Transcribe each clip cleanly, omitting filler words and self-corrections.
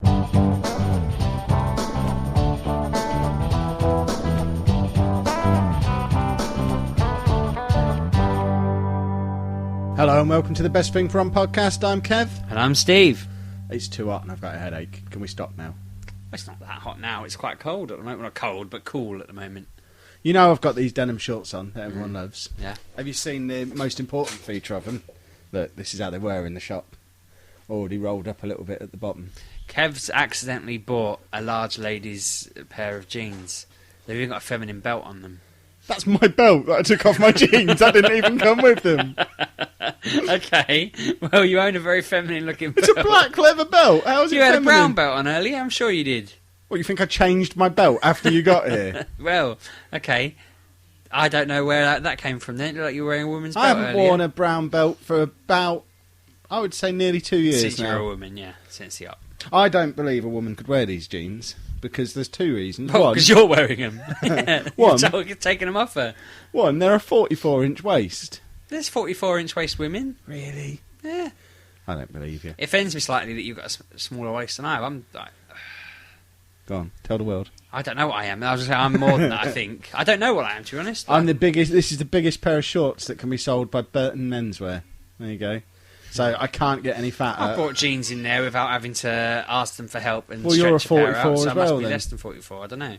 Hello and welcome to the Best Thing for On podcast. I'm Kev. And I'm Steve. It's too hot and I've got a headache. Can we stop now? It's not that hot now. It's quite cold at the moment. Well, not cold, but cool at the moment. You know I've got these denim shorts on that everyone loves. Yeah. Have you seen the most important feature of them? Look, this is how they were in the shop. Already rolled up a little bit at the bottom. Kev's accidentally bought a large lady's pair of jeans. They've even got a feminine belt on them. That's my belt that I took off my jeans. That didn't even come with them. Okay. Well, you own a very feminine looking belt. It's a black leather belt. How's it You had feminine? a brown belt on earlier. I'm sure you did. What, you think I changed my belt after you got here? Well, okay. I don't know where that came from then. It looked like you were wearing a woman's belt I haven't earlier. worn a brown belt for about, I would say, nearly 2 years Since now. you're a woman, yeah. Since the up. I don't believe a woman could wear these jeans because there's two reasons. Oh, One, because you're wearing them. Yeah. One. You're taking them off her. one, they're a 44-inch waist. There's 44-inch waist women. Really? Yeah. I don't believe you. It offends me slightly that you've got a smaller waist than I have. Go on, tell the world. I don't know what I am. I was just saying I'm more than that, I think. I don't know what I am, to be honest. I'm the biggest. This is the biggest pair of shorts that can be sold by Burton Menswear. There you go. So I can't get any fatter. I brought jeans in there without having to ask them for help and Well, you're a stretch a pair 44 out, so as I must well, be then. less than 44. I don't know.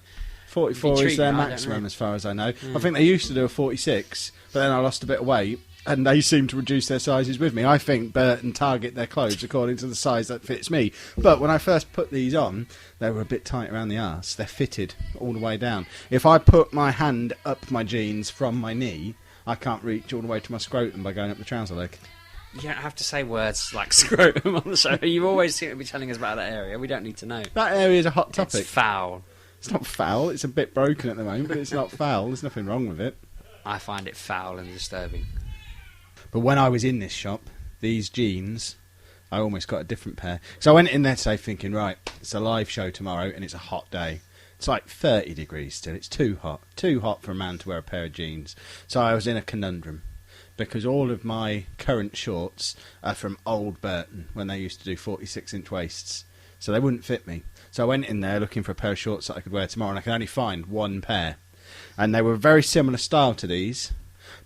44 is Intriguing, their I don't maximum, know. as far as I know. I think they used to do a 46, but then I lost a bit of weight, and they seem to reduce their sizes with me. I think Burton target their clothes according to the size that fits me. But when I first put these on, they were a bit tight around the arse. They're fitted all the way down. If I put my hand up my jeans from my knee, I can't reach all the way to my scrotum by going up the trouser leg. You don't have to say words like scrotum on the show. You always seem to be telling us about that area. We don't need to know. That area is a hot topic. It's foul. It's not foul. It's a bit broken at the moment, but it's not foul. There's nothing wrong with it. I find it foul and disturbing. But when I was in this shop, these jeans, I almost got a different pair. So I went in there today thinking, right, it's a live show tomorrow and it's a hot day. It's like 30 degrees still. It's too hot for a man to wear a pair of jeans. So I was in a conundrum because all of my current shorts are from old Burton when they used to do 46-inch waists. So they wouldn't fit me. So I went in there looking for a pair of shorts that I could wear tomorrow, and I could only find one pair. And they were very similar style to these,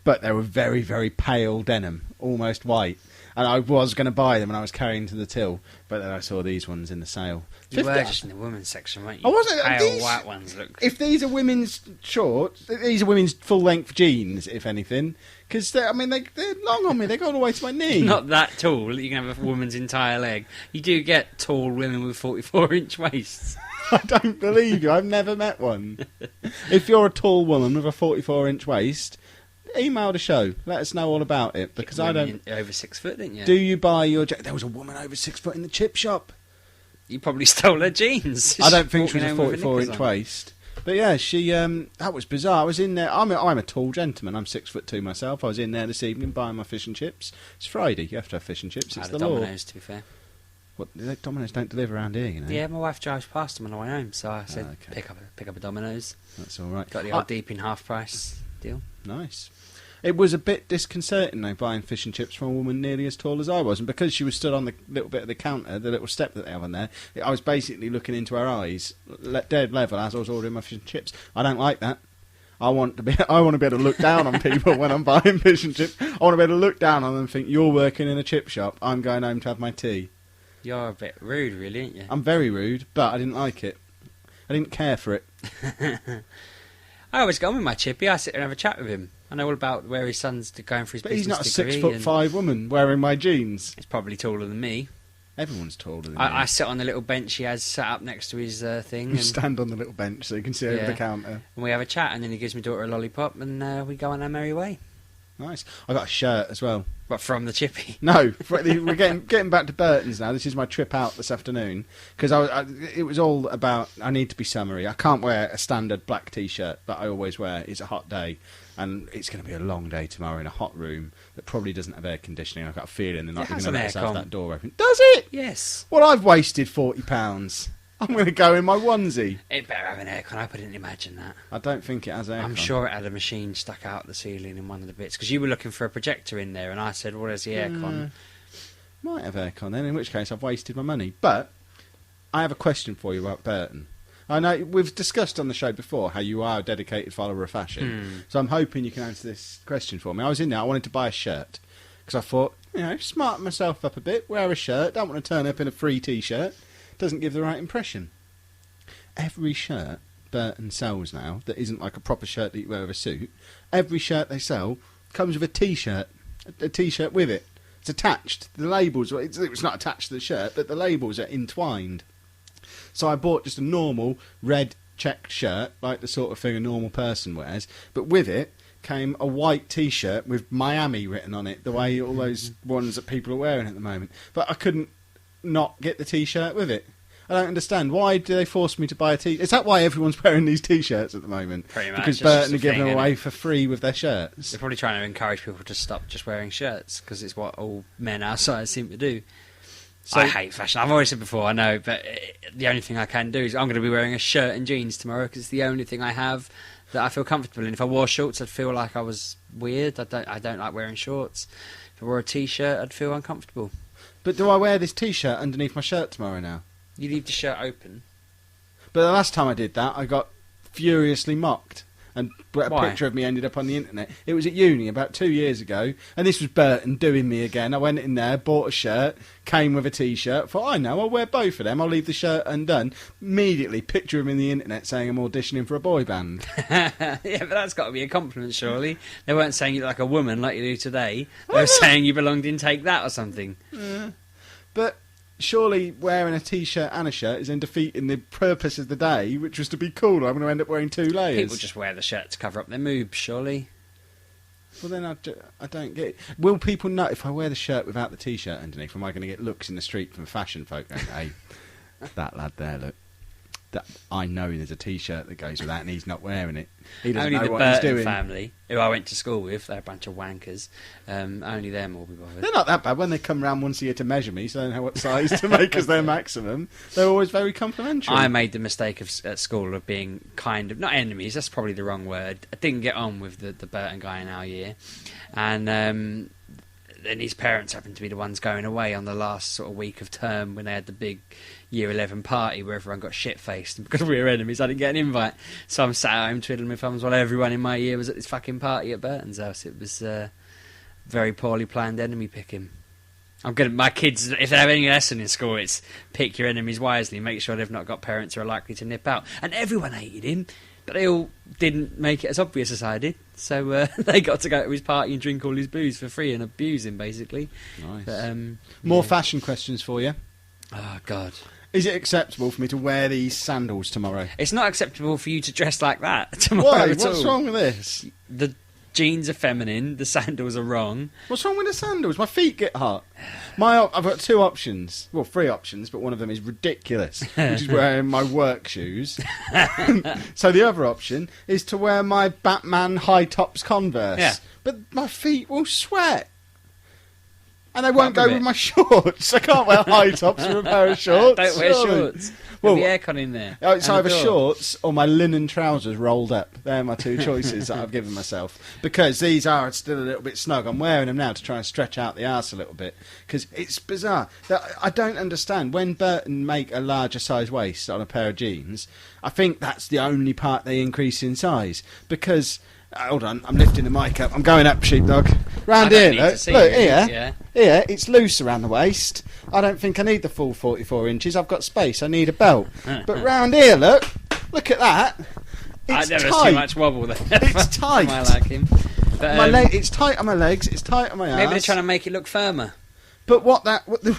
but they were very, very pale denim, almost white. And I was going to buy them, and I was carrying to the till, but then I saw these ones in the sale. You 50 were just in the women's section, weren't you? I wasn't. Pale These, white ones look... If these are women's shorts, these are women's full-length jeans, if anything, because they're long on me. They go all the way to my knee. Not that tall that you can have a woman's entire leg. You do get tall women with 44-inch waists. I don't believe you. I've never met one. If you're a tall woman with a 44-inch waist, email the show. Let us know all about it, because I don't... Over 6 foot, didn't you? Do you buy your... There was a woman over 6 foot in the chip shop. You probably stole her jeans. I don't think she was a Walking home with 44-inch knickers on. waist. But yeah, she... that was bizarre. I was in there... I'm a tall gentleman. I'm 6'2" myself. I was in there this evening buying my fish and chips. It's Friday. You have to have fish and chips. I It's had the a law. Domino's, to be fair. What, Domino's don't deliver around here, you know. Yeah, my wife drives past them on the way home, so I said, okay. pick up a Domino's. That's all right. Got the old deep in half price deal. Nice. It was a bit disconcerting, though, buying fish and chips from a woman nearly as tall as I was. And because she was stood on the little bit of the counter, the little step that they have on there, I was basically looking into her eyes, dead level, as I was ordering my fish and chips. I don't like that. I want to be able to look down on people when I'm buying fish and chips. I want to be able to look down on them and think, you're working in a chip shop, I'm going home to have my tea. You're a bit rude, really, aren't you? I'm very rude, but I didn't like it. I didn't care for it. I always go on with my chippy. I sit there and have a chat with him. I know all about where his son's going for his But he's business not a degree. 6'5" woman wearing my jeans. He's probably taller than me. Everyone's taller than me. I sit on the little bench he has set up next to his thing. You And, stand on the little bench so you can see over Yeah. the counter. and we have a chat, and then he gives my daughter a lollipop, and we go on our merry way. Nice. I got a shirt as well. But from the chippy. No, we're getting back to Burton's now. This is my trip out this afternoon because it was all about I need to be summery. I can't wear a standard black T-shirt that I always wear. It's a hot day, and it's going to be a long day tomorrow in a hot room that probably doesn't have air conditioning. I've got a feeling they're not It even has going to an let us have aircon. that door open. Does it? Yes. Well, I've wasted £40. I'm going to go in my onesie. It better have an aircon. I couldn't imagine that. I don't think it has aircon. I'm sure it had a machine stuck out the ceiling in one of the bits. Because you were looking for a projector in there, and I said, well, there's the aircon. Might have aircon then, in which case I've wasted my money. But I have a question for you about Burton. I know we've discussed on the show before how you are a dedicated follower of fashion, so I'm hoping you can answer this question for me. I was in there, I wanted to buy a shirt, because I thought, smarten myself up a bit, wear a shirt, don't want to turn up in a free T-shirt, doesn't give the right impression. Every shirt Burton sells now that isn't like a proper shirt that you wear with a suit, every shirt they sell comes with a T-shirt with it. It's attached. The labels, it's not attached to the shirt, but the labels are entwined. So I bought just a normal red checked shirt, like the sort of thing a normal person wears, but with it came a white T-shirt with Miami written on it, the way all those ones that people are wearing at the moment. But I couldn't not get the T-shirt with it. I don't understand. Why do they force me to buy a T-shirt? Is that why everyone's wearing these T-shirts at the moment? Pretty much. Because Burton are giving them away for free with their shirts. They're probably trying to encourage people to stop just wearing shirts, because it's what all men our size seem to do. So, I hate fashion. I've always said before, I know, but the only thing I can do is I'm going to be wearing a shirt and jeans tomorrow, because it's the only thing I have that I feel comfortable in. If I wore shorts, I'd feel like I was weird. I don't like wearing shorts. If I wore a T-shirt, I'd feel uncomfortable. But do I wear this T-shirt underneath my shirt tomorrow now? You leave the shirt open. But the last time I did that, I got furiously mocked. And a Why? picture of me ended up on the internet. It was at uni about 2 years ago, and this was Burton doing me again. I went in there, bought a shirt, came with a T-shirt, thought, I know, I'll wear both of them, I'll leave the shirt undone. Immediately, picture him in the internet saying I'm auditioning for a boy band. Yeah, but that's got to be a compliment, surely. They weren't saying you look like a woman like you do today. They were saying you belonged in Take That or something. But surely wearing a T-shirt and a shirt is then defeating the purpose of the day, which was to be cool. I'm going to end up wearing 2 layers. People just wear the shirt to cover up their moobs, surely. Well, then I don't get it. Will people know if I wear the shirt without the T-shirt underneath? Am I going to get looks in the street from fashion folk going, hey, that lad there, look. I know there's a T-shirt that goes with that and he's not wearing it. He doesn't Only know the what he's Burton doing. family, who I went to school with, they're a bunch of wankers. Only them will be bothered. They're not that bad. When they come round once a year to measure me, so I don't know what size to make as their maximum, they're always very complimentary. I made the mistake at school of being kind of, not enemies, that's probably the wrong word. I didn't get on with the Burton guy in our year. And then his parents happened to be the ones going away on the last sort of week of term when they had the big Year 11 party where everyone got shit-faced. And because we were enemies, I didn't get an invite. So I'm sat at home twiddling my thumbs while everyone in my year was at this fucking party at Burton's house. It was very poorly planned enemy picking. I'm good. My kids, if they have any lesson in school, it's pick your enemies wisely. Make sure they've not got parents who are likely to nip out. And everyone hated him, but they all didn't make it as obvious as I did. So they got to go to his party and drink all his booze for free and abuse him, basically. Nice. But, More fashion questions for you. Oh, God. Is it acceptable for me to wear these sandals tomorrow? It's not acceptable for you to dress like that tomorrow Why? at What's all. wrong with this? The jeans are feminine, the sandals are wrong. What's wrong with the sandals? My feet get hot. I've got 2 options. Well, 3 options, but one of them is ridiculous, which is wearing my work shoes. So the other option is to wear my Batman high tops Converse. Yeah. But my feet will sweat. And they won't go Part of with it. my shorts. I can't wear high tops with a pair of shorts. Don't wear surely. shorts. Well, There'll be aircon in there. It's And a either door. shorts or my linen trousers rolled up. They're my 2 choices that I've given myself. Because these are still a little bit snug. I'm wearing them now to try and stretch out the arse a little bit. Because it's bizarre. I don't understand. When Burton make a larger size waist on a pair of jeans, I think that's the only part they increase in size. Because... hold on, I'm lifting the mic up. I'm going up, Sheepdog. Round I here, don't need look. to see Look, you, here. yeah. Here, it's loose around the waist. I don't think I need the full 44 inches. I've got space. I need a belt. But round here, look at that. It's There's tight. too much wobble there. It's tight. I like him. But, It's tight on my legs. It's tight on my arse. maybe they're trying to make it look firmer. But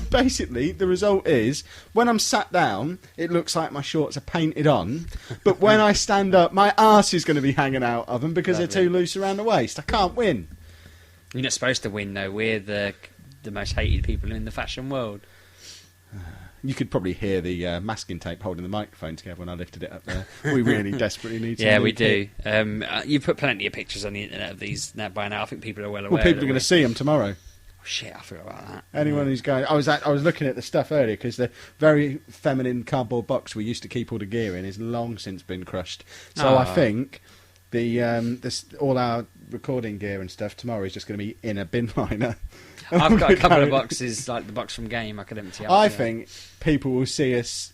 basically, the result is, when I'm sat down, it looks like my shorts are painted on. But when I stand up, my arse is going to be hanging out of them because they're too loose around the waist. I can't win. You're not supposed to win, though. We're the most hated people in the fashion world. You could probably hear the masking tape holding the microphone together when I lifted it up there. We really desperately need to. Yeah, we do. You've put plenty of pictures on the internet of these now by now. I think people are well aware. Well, people are that going to see them tomorrow. Shit, I forgot about that. Anyone who's going... I was looking at the stuff earlier because the very feminine cardboard box we used to keep all the gear in is long since been crushed. So I think all our recording gear and stuff tomorrow is just going to be in a bin liner. I've got a couple of boxes, like the box from Game, I could empty out. I think people will see us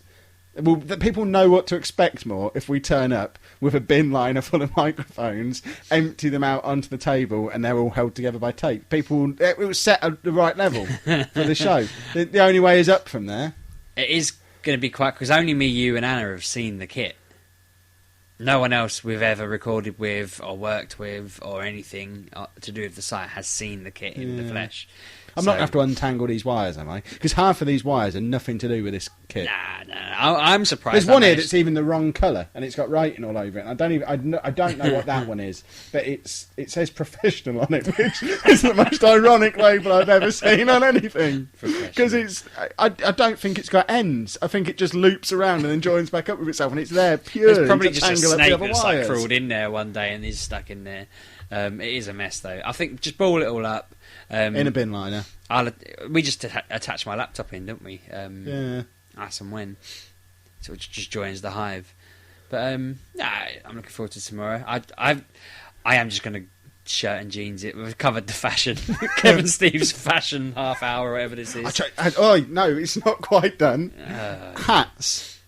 Well, people know what to expect more if we turn up with a bin liner full of microphones, empty them out onto the table, and they're all held together by tape. It was set at the right level for the show. The only way is up from there. It is going to be quite... Because only me, you and Anna have seen the kit. No one else we've ever recorded with or worked with or anything to do with the site has seen the kit in the flesh. I'm not going to have to untangle these wires, am I? Because half of these wires are nothing to do with this kit. Nah. I'm surprised. There's one here that's even the wrong colour, and it's got writing all over it. I don't know what that one is, but it says professional on it, which is the most ironic label I've ever seen on anything. Because I don't think it's got ends. I think it just loops around and then joins back up with itself, and it's there purely There's probably to just a tangle up snake the other that's wires. crawled in there one day and is stuck in there. It is a mess, though. I think just ball it all up. In a bin liner. We just attach my laptop in, don't we? As and when. So it just joins the hive. But I'm looking forward to tomorrow. I am just going to shirt and jeans it. We've covered the fashion. Kevin Steve's fashion half hour or whatever this is. No, it's not quite done. Hats.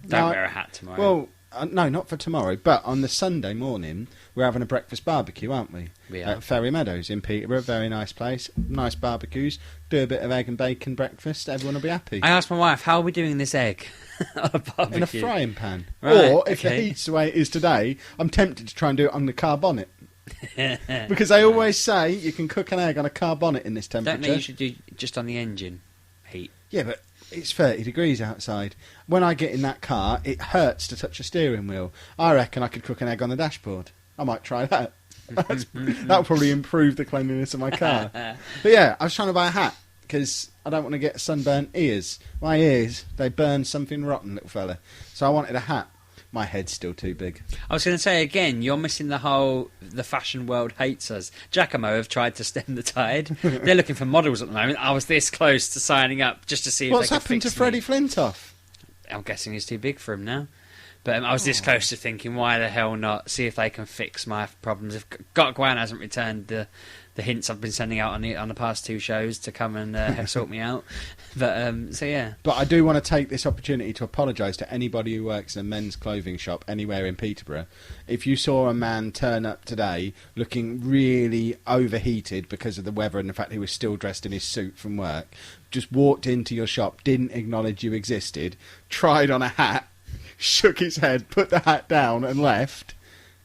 Don't wear a hat tomorrow. Well, no, not for tomorrow, but on the Sunday morning, we're having a breakfast barbecue, aren't we? We are. At Ferry Meadows in Peterborough, very nice place. Nice barbecues. Do a bit of egg and bacon breakfast, everyone will be happy. I asked my wife, how are we doing this egg on a barbecue? In a frying pan. Right, or, if the heat's the way it is today, I'm tempted to try and do it on the carbonnet. Because they always say you can cook an egg on a carbonnet in this temperature. Don't know you should do just on the engine heat. Yeah, but it's 30 degrees outside. When I get in that car, it hurts to touch a steering wheel. I reckon I could cook an egg on the dashboard. I might try that. That'll probably improve the cleanliness of my car. But yeah, I was trying to buy a hat because I don't want to get sunburnt ears. My ears, they burn something rotten, little fella. So I wanted a hat. My head's still too big. I was going to say again, you're missing the fashion world hates us. Giacomo have tried to stem the tide. They're looking for models at the moment. I was this close to signing up just to see if What's they could happened to fix Freddie me. Flintoff? I'm guessing he's too big for him now. But I was this close to thinking, why the hell not? See if they can fix my problems. If Gwan hasn't returned the hints I've been sending out on the past two shows to come and sort me out. But so yeah. But I do want to take this opportunity to apologise to anybody who works in a men's clothing shop anywhere in Peterborough. If you saw a man turn up today looking really overheated because of the weather and the fact he was still dressed in his suit from work, just walked into your shop, didn't acknowledge you existed, tried on a hat, shook his head, put the hat down and left,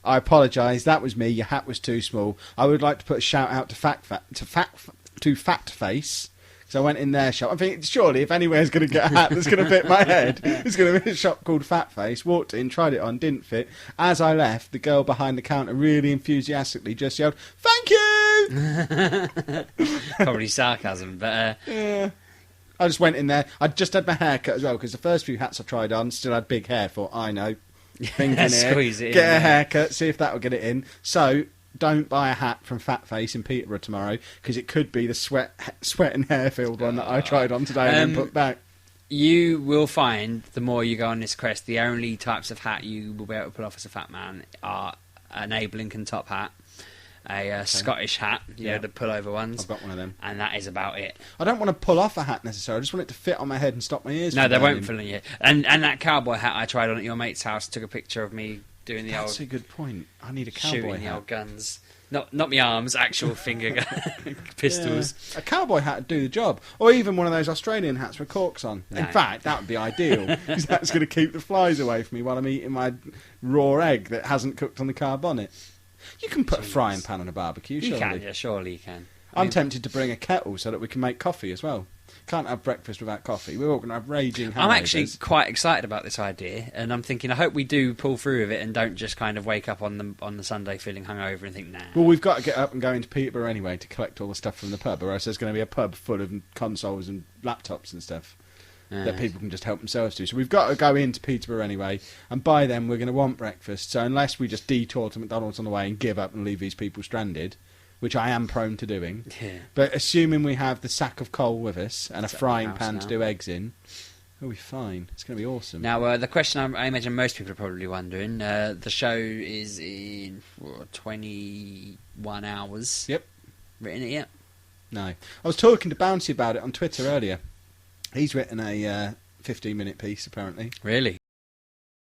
I apologise, that was me, your hat was too small. I would like to put a shout out to Fat Face, because I went in their shop. I think, surely, if anywhere's going to get a hat that's going to fit my head, it's going to be a shop called Fat Face. Walked in, tried it on, didn't fit. As I left, the girl behind the counter really enthusiastically just yelled, "Thank you!" Probably sarcasm, but... Yeah. I just went in there. I just had my hair cut as well, because the first few hats I tried on still had big hair. Thought, I know. Thinking here, Squeeze it in, get a haircut, see if that will get it in. So, don't buy a hat from Fat Face in Peterborough tomorrow, because it could be the sweat and hair filled one that I tried on today and then put back. You will find, the more you go on this quest, the only types of hat you will be able to pull off as a fat man are an Abe Lincoln top hat, a Scottish hat, you know, the pullover ones. I've got one of them. And that is about it. I don't want to pull off a hat necessarily. I just want it to fit on my head and stop my ears. No, they won't fill in you. And that cowboy hat I tried on at your mate's house, took a picture of me doing the That's a good point. I need a cowboy shooting hat. the old guns. Not my arms, actual finger pistols. Yeah. A cowboy hat would do the job. Or even one of those Australian hats with corks on. No. In fact, that would be ideal, because that's going to keep the flies away from me while I'm eating my raw egg that hasn't cooked on the carbonnet. You can put a frying pan on a barbecue, surely. You can, yeah, surely you can. I'm tempted to bring a kettle so that we can make coffee as well. Can't have breakfast without coffee. We're all going to have raging hangovers. I'm actually quite excited about this idea, and I'm thinking I hope we do pull through with it and don't just kind of wake up on the Sunday feeling hungover and think, nah. Well, we've got to get up and go into Peterborough anyway to collect all the stuff from the pub, or else there's going to be a pub full of consoles and laptops and stuff that people can just help themselves to. So we've got to go into Peterborough anyway, and by then we're going to want breakfast. So unless we just detour to McDonald's on the way and give up and leave these people stranded, which I am prone to doing, but assuming we have the sack of coal with us and a frying pan to do eggs in, we'll be fine. It's going to be awesome. Now, the question I imagine most people are probably wondering, the show is in 21 hours. Yep. Written it yet? No. I was talking to Bouncy about it on Twitter earlier. He's written a 15-minute piece, apparently. Really?